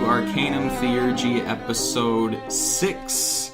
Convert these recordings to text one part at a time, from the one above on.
Arcanum, Theurgy, episode 6.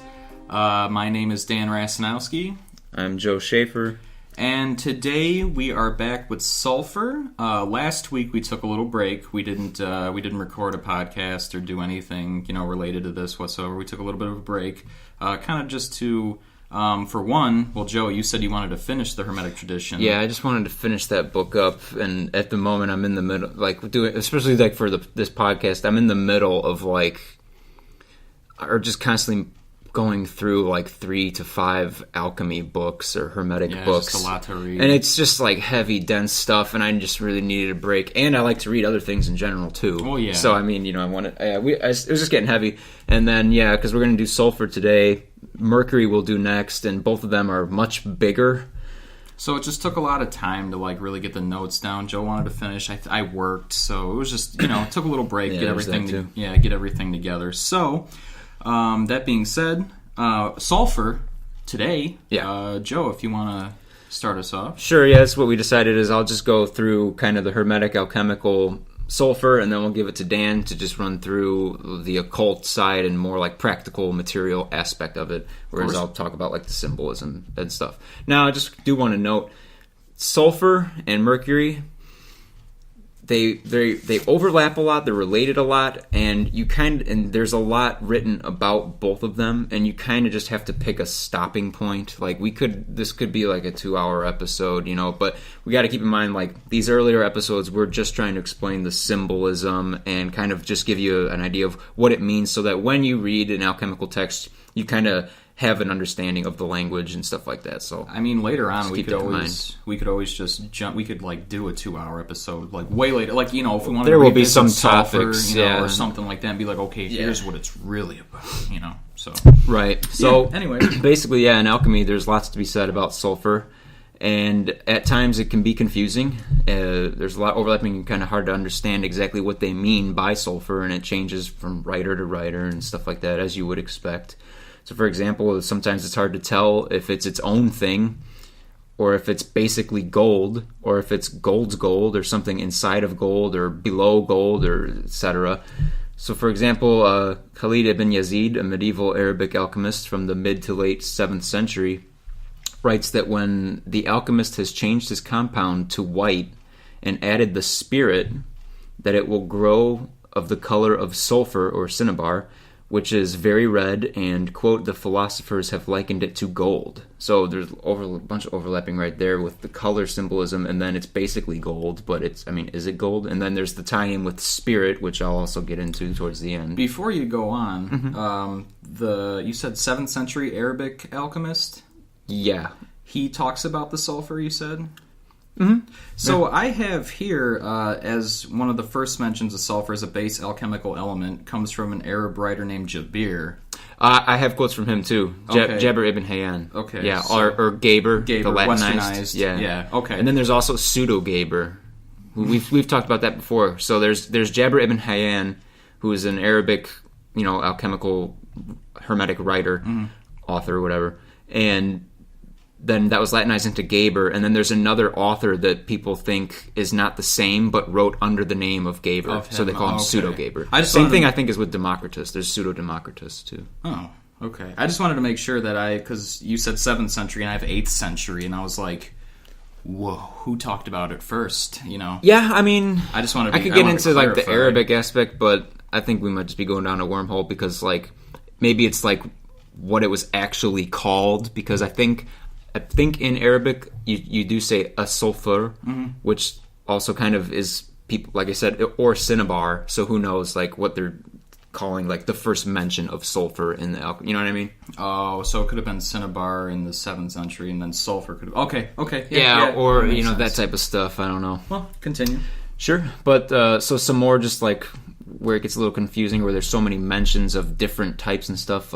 My name is Dan Rasanowski. I'm Joe Schaefer. And today we are back with Sulfur. Last week we took a little break. We didn't record a podcast or do anything, related to this whatsoever. We took a little bit of a break, kind of just to, for one, well, Joe, you said you wanted to finish the Hermetic tradition. Yeah, I just wanted to finish that book up, and at the moment I'm in the middle, especially for this podcast, I'm in the middle of or just constantly going through 3 to 5 alchemy books or hermetic books. Just a lot to read. And it's just heavy, dense stuff, and I just really needed a break. And I like to read other things in general too. Oh yeah. So I mean, I wanted. It was just getting heavy, and then because we're gonna do Sulfur today. Mercury we'll do next, and both of them are much bigger. So it just took a lot of time to really get the notes down. Joe wanted to finish. I worked, so it was just it took a little break, get everything together. So. That being said, Sulfur today. Yeah. Joe, if you want to start us off. Sure. Yeah, that's what we decided. Is I'll just go through kind of the hermetic, alchemical, Sulfur, and then we'll give it to Dan to just run through the occult side and more practical material aspect of it. Whereas I'll talk about the symbolism and stuff. Now, I just do want to note, Sulfur and Mercury. They overlap a lot. They're related a lot, and there's a lot written about both of them, and you kind of just have to pick a stopping point. This could be a 2-hour episode, but we got to keep in mind these earlier episodes, we're just trying to explain the symbolism and kind of just give you an idea of what it means, so that when you read an alchemical text, you kind of have an understanding of the language and stuff like that. So I mean, later on we could always just jump. We could do a 2-hour episode way later. If we want to, there will be some topics, or something like that, and be okay, here's what it's really about. So right. So anyway, basically, in alchemy, there's lots to be said about sulfur, and at times it can be confusing. There's a lot overlapping, and kind of hard to understand exactly what they mean by sulfur, and it changes from writer to writer and stuff like that, as you would expect. So, for example, sometimes it's hard to tell if it's its own thing, or if it's basically gold, or if it's gold's gold, or something inside of gold, or below gold, or etc. So, for example, Khalid ibn Yazid, a medieval Arabic alchemist from the mid to late 7th century, writes that when the alchemist has changed his compound to white and added the spirit, that it will grow of the color of sulfur or cinnabar, which is very red, and, quote, the philosophers have likened it to gold. So there's a bunch of overlapping right there with the color symbolism, and then it's basically gold, but is it gold? And then there's the tie-in with spirit, which I'll also get into towards the end. Before you go on, you said 7th century Arabic alchemist? Yeah. He talks about the sulfur, you said? Mm-hmm. So I have here, as one of the first mentions of sulfur as a base alchemical element, comes from an Arab writer named Jabir. I have quotes from him too. Okay. Jabir ibn Hayyan. Okay. Yeah, or Geber, the westernized. Latinized. Yeah. Okay. And then there's also pseudo Geber. We've talked about that before. So there's Jabir ibn Hayyan, who is an Arabic, alchemical hermetic writer, author, whatever, and then that was Latinized into Geber, and then there's another author that people think is not the same, but wrote under the name of Geber, so they call him Pseudo-Geber. Same thing, I think, is with Democritus. There's Pseudo-Democritus, too. Oh, okay. I just wanted to make sure that because you said 7th century, and I have 8th century, and I was like, whoa, who talked about it first, Yeah, I just wanted to I could get into, the Arabic aspect, but I think we might just be going down a wormhole, because, maybe it's, what it was actually called, because I think in Arabic you do say a sulfur, which also kind of is people, like I said, or cinnabar. So who knows, what they're calling the first mention of sulfur in the you know what I mean? Oh, so it could have been cinnabar in the 7th century, and then sulfur could have. Okay, or that type of stuff. I don't know. Well, continue. Sure, but so some more just where it gets a little confusing, where there's so many mentions of different types and stuff.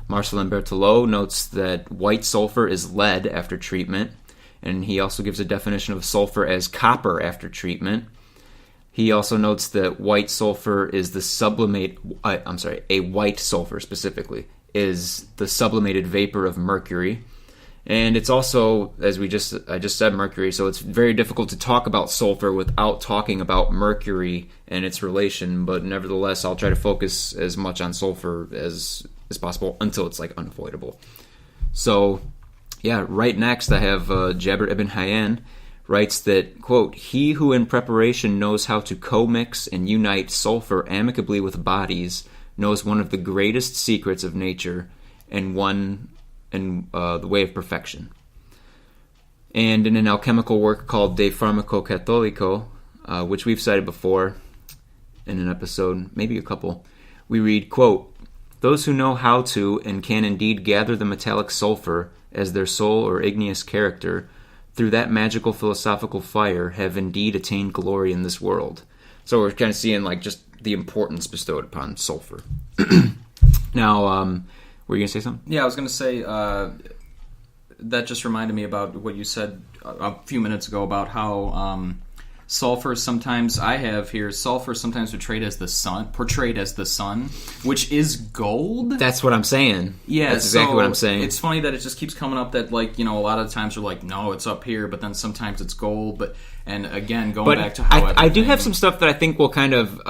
Marcelin Berthelot notes that white sulfur is lead after treatment, and he also gives a definition of sulfur as copper after treatment. He also notes that white sulfur is a white sulfur specifically is the sublimated vapor of mercury, And it's also, as I just said, Mercury, so it's very difficult to talk about sulfur without talking about Mercury and its relation, but nevertheless, I'll try to focus as much on sulfur as possible until it's like unavoidable. So, yeah, right next I have Jabir ibn Hayyan writes that, quote, "He who in preparation knows how to co-mix and unite sulfur amicably with bodies knows one of the greatest secrets of nature and the way of perfection." And in an alchemical work called De Pharmaco Catholico, which we've cited before in an episode, maybe a couple, we read, quote, "Those who know how to and can indeed gather the metallic sulfur as their soul or igneous character, through that magical philosophical fire have indeed attained glory in this world." So we're kind of seeing like just the importance bestowed upon sulfur. Now, were you going to say something? Yeah, I was going to say that just reminded me about what you said a few minutes ago about how sulfur sometimes portrayed as the sun, which is gold. That's what I'm saying. Yeah, that's exactly what I'm saying. It's funny that it just keeps coming up that, like, you know, a lot of times we're like, no, it's up here, but then sometimes it's gold. And again, back to how I do have some stuff that I think will kind of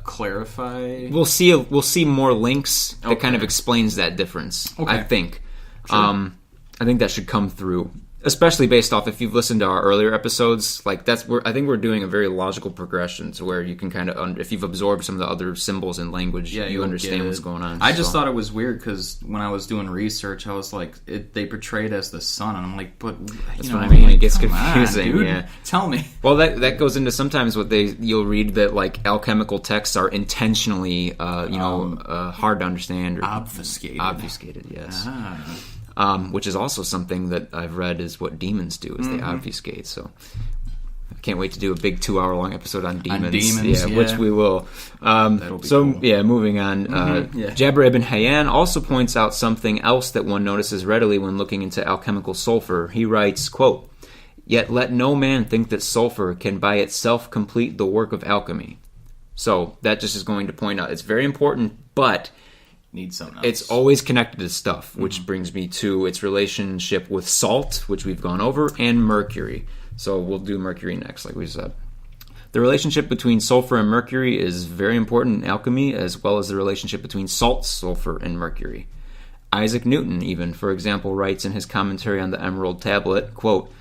clarify. We'll see more links that kind of explains that difference. Okay. I think. Sure. I think that should come through, especially based off if you've listened to our earlier episodes. Like I think we're doing a very logical progression to where you can kind of if you've absorbed some of the other symbols and language, you understand what's going on. I just thought it was weird because when I was doing research, I was like, they portray it as the sun, and I'm like, but that's what I mean. It gets confusing. Dude, yeah, tell me. Well, that goes into sometimes you'll read that like alchemical texts are intentionally hard to understand or obfuscated. Yes. Which is also something that I've read is what demons do, is they obfuscate. So I can't wait to do a big 2-hour-long episode on demons. Which we will. That'll be cool. Yeah, moving on. Jabir ibn Hayyan also points out something else that one notices readily when looking into alchemical sulfur. He writes, quote, "Yet let no man think that sulfur can by itself complete the work of alchemy." So that just is going to point out it's very important, but need something else. It's always connected to stuff, which brings me to its relationship with salt, which we've gone over, and mercury. So we'll do mercury next, like we said. The relationship between sulfur and mercury is very important in alchemy, as well as the relationship between salt, sulfur, and mercury. Isaac Newton, even, for example, writes in his commentary on the Emerald Tablet, quote,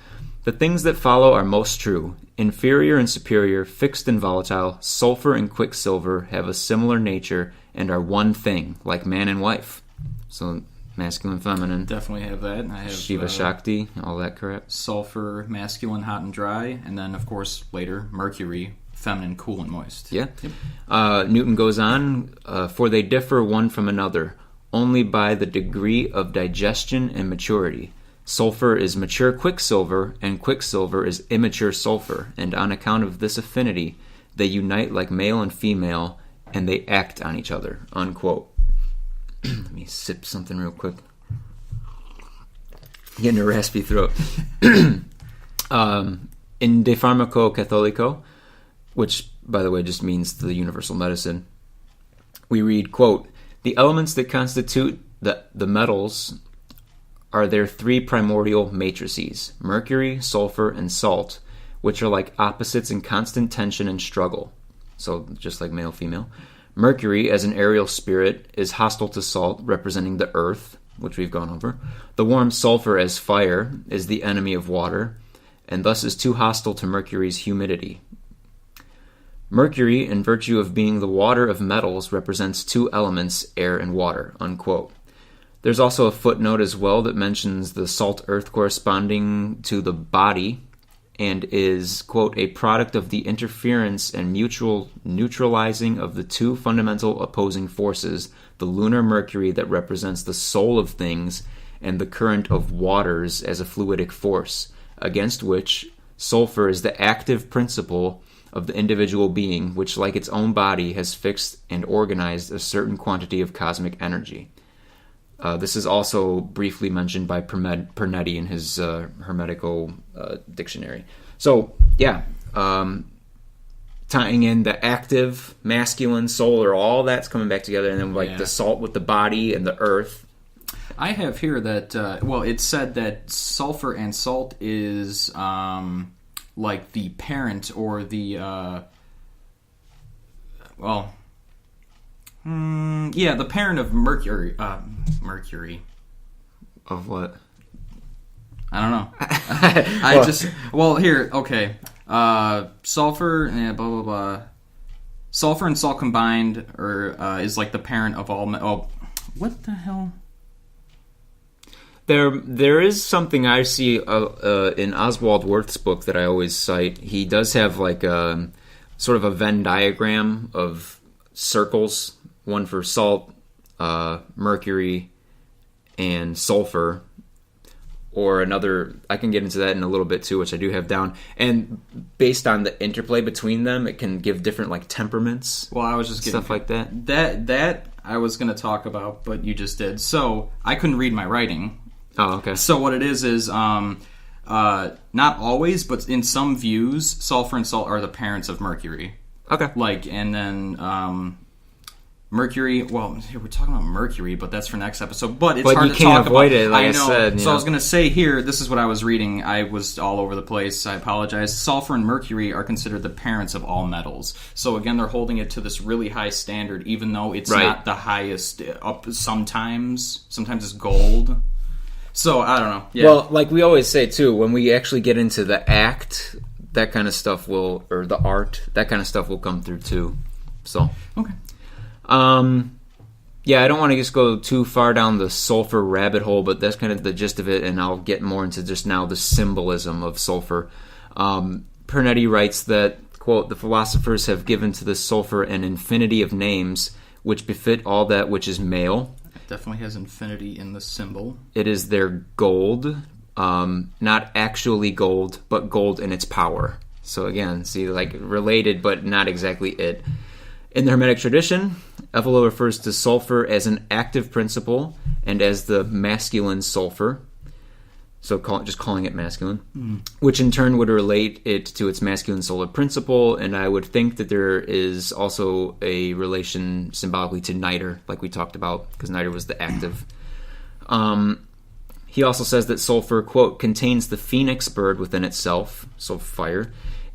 "The things that follow are most true. Inferior and superior, fixed and volatile, sulfur and quicksilver have a similar nature and are one thing, like man and wife." So masculine, feminine. Definitely have that. I have Shiva, Shakti, all that correct. Sulfur, masculine, hot and dry, and then of course later Mercury, feminine, cool and moist. Yeah. Yep. Newton goes on, "For they differ one from another only by the degree of digestion and maturity. Sulfur is mature quicksilver, and quicksilver is immature sulfur, and on account of this affinity, they unite like male and female, and they act on each other," unquote. Let me sip something real quick. Getting a raspy throat. In De Pharmaco Catholico, which, by the way, just means the universal medicine, we read, quote, "The elements that constitute the metals are their three primordial matrices, mercury, sulfur, and salt, which are like opposites in constant tension and struggle." So just like male, female. Mercury, as an aerial spirit, is hostile to salt, representing the earth, which we've gone over. The warm sulfur, as fire, is the enemy of water, and thus is too hostile to Mercury's humidity. Mercury, in virtue of being the water of metals, represents two elements, air and water, unquote. There's also a footnote as well that mentions the salt earth corresponding to the body and is, quote, "a product of the interference and mutual neutralizing of the two fundamental opposing forces, the lunar Mercury that represents the soul of things and the current of waters as a fluidic force, against which sulfur is the active principle of the individual being, which like its own body has fixed and organized a certain quantity of cosmic energy." This is also briefly mentioned by Pernetti in his hermetical dictionary. So, yeah, tying in the active, masculine, solar, all that's coming back together, and then the salt with the body and the earth. I have here that it said that sulfur and salt is like the parent or the the parent of mercury. Mercury. Of what? I don't know. Here, okay. Sulfur, blah blah blah. Sulfur and salt combined, is like the parent of all. What the hell? There is something I see in Oswald Wirth's book that I always cite. He does have like a sort of a Venn diagram of circles, one for salt, mercury, and sulfur. Or another, I can get into that in a little bit too, which I do have down. And based on the interplay between them, it can give different like temperaments. Well, I was just getting stuff like that. That I was going to talk about, but you just did. So I couldn't read my writing. Oh, okay. So what it is not always, but in some views, sulfur and salt are the parents of mercury. Okay. And then Mercury. Well, here we're talking about Mercury, but that's for next episode. But it's hard to talk about. But you can't avoid it, like I know. Said. So I was going to say here, this is what I was reading. I was all over the place. I apologize. Sulfur and Mercury are considered the parents of all metals. So again, they're holding it to this really high standard, even though it's not the highest. Sometimes it's gold. So I don't know. Yeah. Well, like we always say too, when we actually get into the act, that kind of stuff or the art, that kind of stuff will come through too. So okay. I don't want to just go too far down the sulfur rabbit hole, but that's kind of the gist of it, and I'll get more into just now the symbolism of sulfur. Pernetti writes that, quote, "The philosophers have given to the sulfur an infinity of names which befit all that which is male." It definitely has infinity in the symbol. "It is their gold, not actually gold, but gold in its power." So again, see, like related, but not exactly it. In the hermetic tradition, Evola refers to sulfur as an active principle and as the masculine sulfur, so just calling it masculine, which in turn would relate it to its masculine solar principle, and I would think that there is also a relation symbolically to niter, like we talked about, because niter was the active. He also says that sulfur, quote, "contains the phoenix bird within itself," so fire.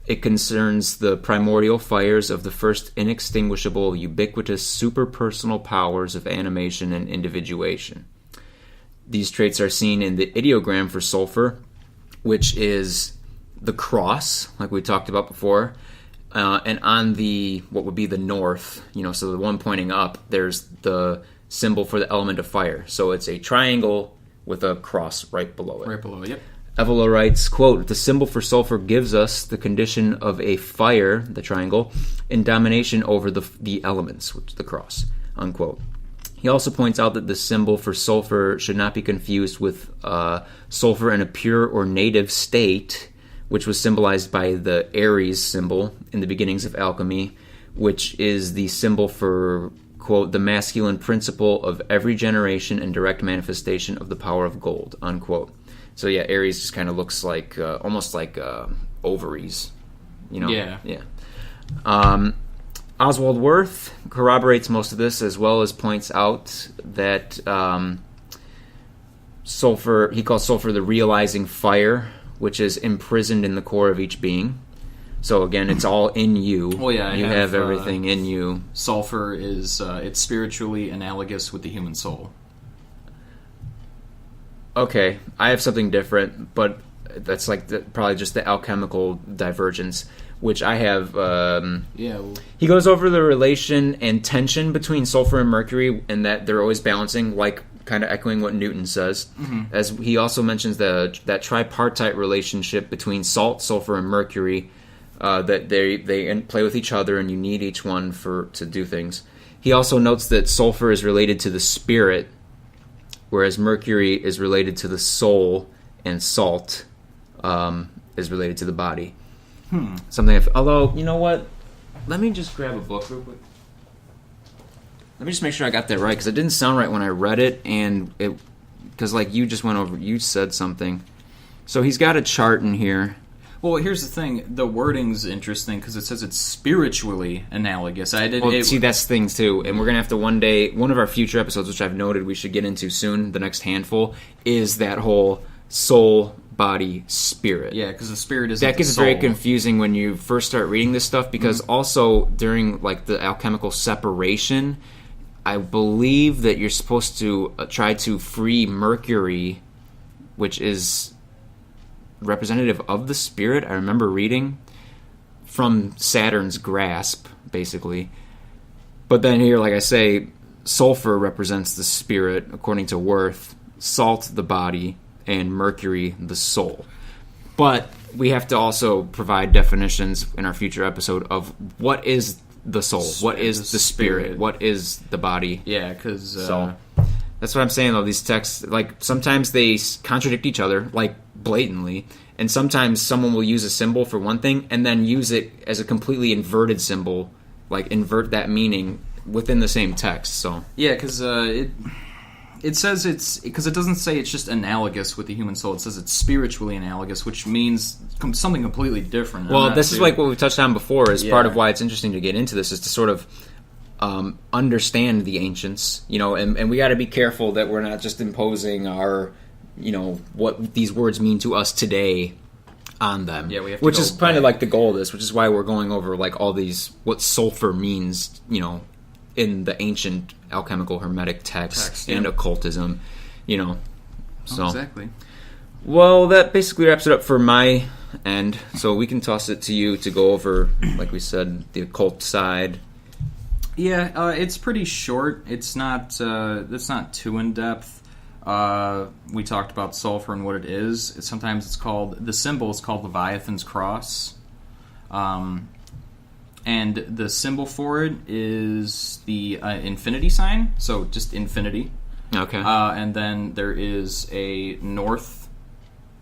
"It concerns the primordial fires of the first inextinguishable, ubiquitous, superpersonal powers of animation and individuation." These traits are seen in the ideogram for sulfur, which is the cross, like we talked about before, and on the, what would be the north, so the one pointing up, there's the symbol for the element of fire. So it's a triangle with a cross right below it. Right below it, yep. Evola writes, quote, "The symbol for sulfur gives us the condition of a fire," the triangle, "in domination over the elements," which is the cross, unquote. He also points out that the symbol for sulfur should not be confused with sulfur in a pure or native state, which was symbolized by the Aries symbol in the beginnings of alchemy, which is the symbol for, quote, "the masculine principle of every generation and direct manifestation of the power of gold," unquote. So yeah, Aries just kind of looks like almost like ovaries, Yeah. Oswald Wirth corroborates most of this, as well as points out that sulfur, he calls sulfur the realizing fire, which is imprisoned in the core of each being. So again, it's all in you. Well, yeah, you have everything in you. Sulfur is it's spiritually analogous with the human soul. Okay, I have something different, but that's like probably just the alchemical divergence, which I have. He goes over the relation and tension between sulfur and mercury, and that they're always balancing, like kind of echoing what Newton says. Mm-hmm. As he also mentions that tripartite relationship between salt, sulfur, and mercury, that they play with each other, and you need each one to do things. He also notes that sulfur is related to the spirit, whereas mercury is related to the soul, and salt is related to the body. Although, you know what? Let me just grab a book real quick. Let me just make sure I got that right, because it didn't sound right when I read it, and because like you just went over, you said something. So he's got a chart in here. Well, here's the thing. The wording's interesting because it says it's spiritually analogous. See, that's things too. And we're going to have to one day, one of our future episodes, which I've noted we should get into soon, the next handful, is that whole soul, body, spirit. Yeah, because the spirit is that gets very confusing when you first start reading this stuff, because also during like the alchemical separation, I believe that you're supposed to try to free Mercury, which is representative of the spirit. I remember reading from Saturn's grasp, basically. But then here, like I say, sulfur represents the spirit, according to Worth, salt the body, and Mercury the soul. But we have to also provide definitions in our future episode of what is the soul, what is the spirit, what is the body. Yeah, because... So that's what I'm saying, though. These texts, like, sometimes they contradict each other, like, blatantly, and sometimes someone will use a symbol for one thing and then use it as a completely inverted symbol, like, invert that meaning within the same text, so... Yeah, because it says it's... Because it doesn't say it's just analogous with the human soul. It says it's spiritually analogous, which means something completely different. Well, this is like what we've touched on before, is part of why it's interesting to get into this, is to sort of understand the ancients, you know, and we got to be careful that we're not just imposing our, you know, what these words mean to us today on them. Yeah, we have to which is kind of like the goal of this, which is why we're going over like all these, what sulfur means, you know, in the ancient alchemical hermetic text and occultism, you know. So exactly. Well, that basically wraps it up for my end. So we can toss it to you to go over, like we said, the occult side. Yeah, it's pretty short. It's not too in depth. We talked about sulfur and what it is. Sometimes it's called, the symbol is called Leviathan's cross, and the symbol for it is the infinity sign. So just infinity. Okay. And then there is a north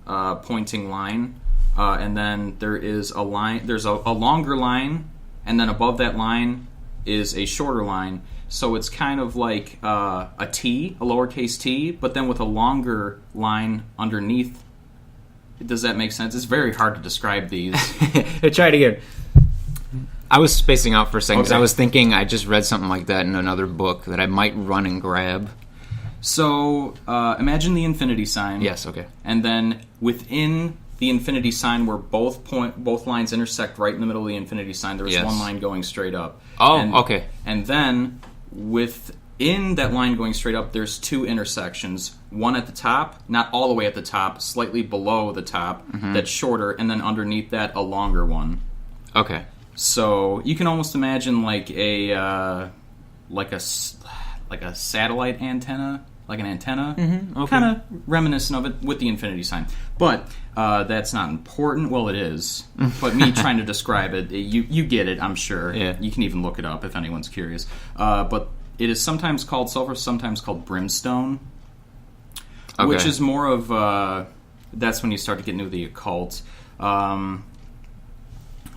pointing line, and then there is a line. There's a longer line, and then above that line is a shorter line, so it's kind of like a T, a lowercase t, but then with a longer line underneath. Does that make sense? It's very hard to describe these. Try it again. I was spacing out for a second because I was thinking I just read something like that in another book that I might run and grab. So imagine the infinity sign. Yes, okay. And then within the infinity sign, where both lines intersect right in the middle of the infinity sign, there is one line going straight up. Oh, okay. And then within that line going straight up, there's two intersections. One at the top, not all the way at the top, slightly below the top, that's shorter, and then underneath that, a longer one. Okay. So you can almost imagine like a satellite antenna. Like an antenna, okay. Kind of reminiscent of it with the infinity sign. But that's not important. Well, it is. But me trying to describe it, you get it, I'm sure. Yeah. You can even look it up if anyone's curious. But it is sometimes called sulfur, sometimes called brimstone, which is more of... that's when you start to get into the occult.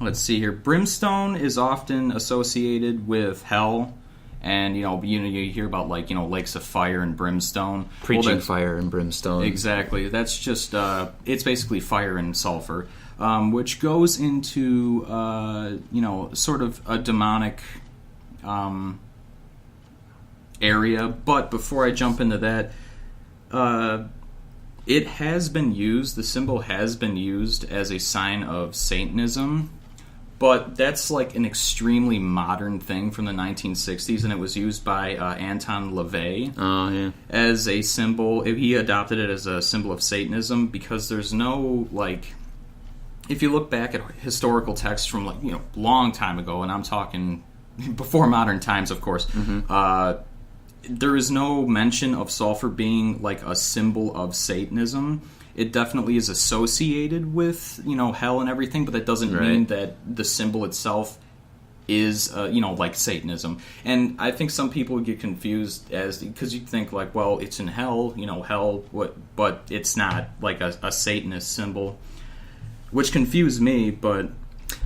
Let's see here. Brimstone is often associated with hell. And, you hear about, like, lakes of fire and brimstone. Preaching fire and brimstone. Exactly. That's just, it's basically fire and sulfur, which goes into, sort of a demonic area. But before I jump into that, it has been used, the symbol has been used as a sign of Satanism. But that's like an extremely modern thing from the 1960s, and it was used by Anton LaVey as a symbol. He adopted it as a symbol of Satanism because there's no, like... If you look back at historical texts from, like, long time ago, and I'm talking before modern times, of course, there is no mention of sulfur being, like, a symbol of Satanism. It definitely is associated with, hell and everything, but that doesn't mean that the symbol itself is, like Satanism. And I think some people would get confused because you think, like, well, it's in hell, hell, but it's not like a Satanist symbol, which confused me, but...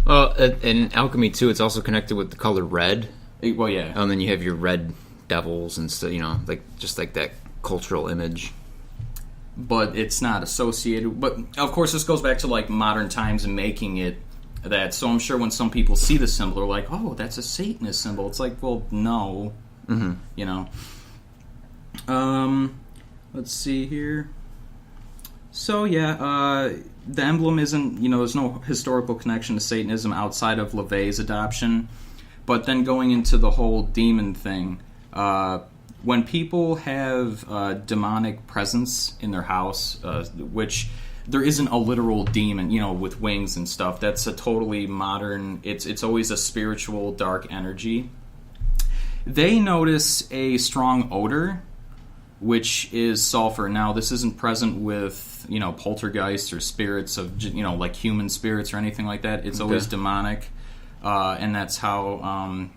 Well, in alchemy, too, it's also connected with the color red. Well, yeah. And then you have your red devils and stuff, like just like that cultural image. but it's not associated. But of course, this goes back to like modern times and making it that. So I'm sure when some people see the symbol, they're like, "Oh, that's a Satanist symbol." It's like, well, no, you know. Let's see here. So yeah, the emblem isn't, there's no historical connection to Satanism outside of LaVey's adoption. But then going into the whole demon thing, when people have demonic presence in their house, which there isn't a literal demon, with wings and stuff. That's a totally modern. It's always a spiritual dark energy. They notice a strong odor, which is sulfur. Now, this isn't present with poltergeists or spirits of like human spirits or anything like that. It's always demonic, and that's how.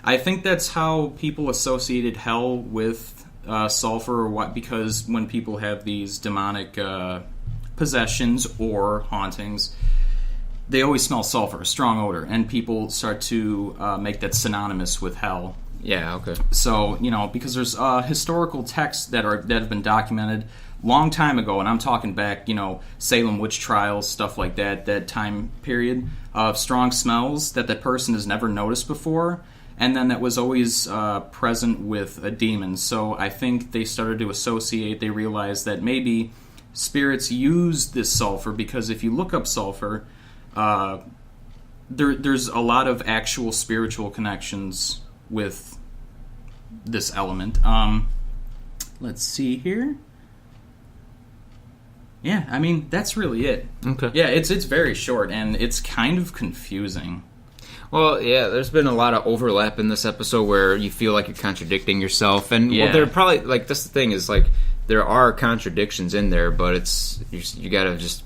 I think that's how people associated hell with sulfur, or what? Because when people have these demonic possessions or hauntings, they always smell sulfur, a strong odor, and people start to make that synonymous with hell. Yeah, okay. So, because there's historical texts that have been documented long time ago, and I'm talking back, Salem witch trials, stuff like that time period of strong smells that person has never noticed before, and then that was always present with a demon. So I think they started to associate, they realized that maybe spirits use this sulfur, because if you look up sulfur, there's a lot of actual spiritual connections with this element. Let's see here. Yeah, I mean, that's really it. Okay. Yeah, it's very short, and it's kind of confusing. Well, yeah, there's been a lot of overlap in this episode where you feel like you're contradicting yourself, and well, they're probably like, that's the thing is like there are contradictions in there, but it's you gotta just,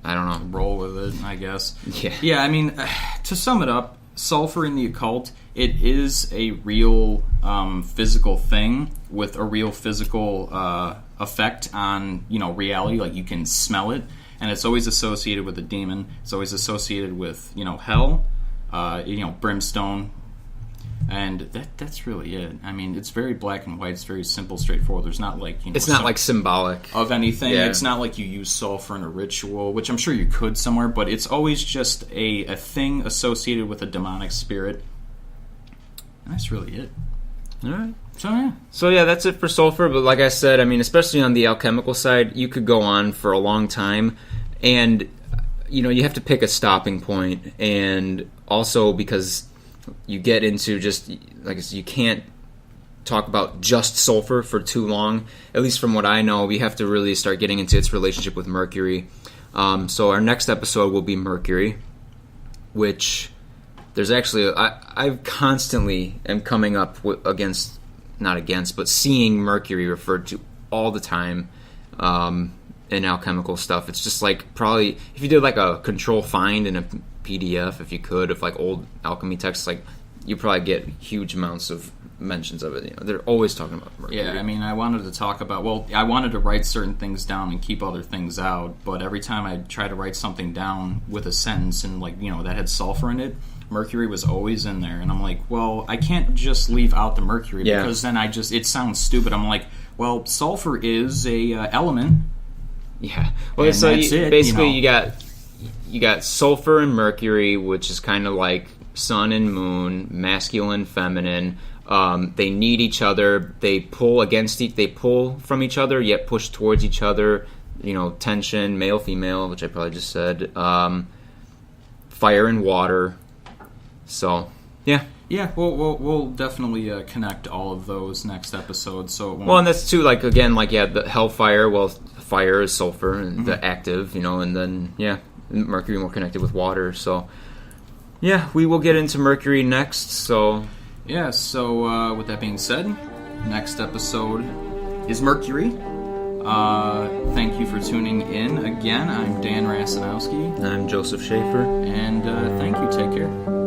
I don't know, roll with it, I guess. Yeah. Yeah, I mean, to sum it up, sulfur in the occult, it is a real physical thing with a real physical effect on reality. Like, you can smell it, and it's always associated with a demon. It's always associated with hell, brimstone, and that's really it. I mean, it's very black and white. It's very simple, straightforward. There's not like it's not like symbolic of anything. Yeah. It's not like you use sulfur in a ritual, which I'm sure you could somewhere, but it's always just a thing associated with a demonic spirit. And that's really it. All right. So yeah, that's it for sulfur. But like I said, I mean, especially on the alchemical side, you could go on for a long time, and you have to pick a stopping point, and also because you get into just like you can't talk about just sulfur for too long. At least from what I know, we have to really start getting into its relationship with mercury. So our next episode will be mercury, which there's actually I constantly am coming up but seeing mercury referred to all the time in alchemical stuff. It's just like, probably if you did like a control find in a PDF, if you could, of like old alchemy texts, like you probably get huge amounts of mentions of it. They're always talking about mercury. Yeah, I mean, I wanted to write certain things down and keep other things out, but every time I try to write something down with a sentence and that had sulfur in it, mercury was always in there, and I'm like, well, I can't just leave out the mercury, because then it sounds stupid. I'm like, well, sulfur is a element. Yeah. Well, so you got sulfur and mercury, which is kind of like sun and moon, masculine, feminine. They need each other. They pull from each other, yet push towards each other. Tension, male, female, which I probably just said. Fire and water. So, yeah. Yeah, we'll definitely connect all of those next episode. So, and that's too, like, again, like, the hellfire. Well, fire is sulfur, and the active, and then mercury more connected with water. So, yeah, we will get into mercury next. So, yeah. So, with that being said, next episode is mercury. Thank you for tuning in again. I'm Dan Rasanowski. I'm Joseph Schaefer. And thank you. Take care.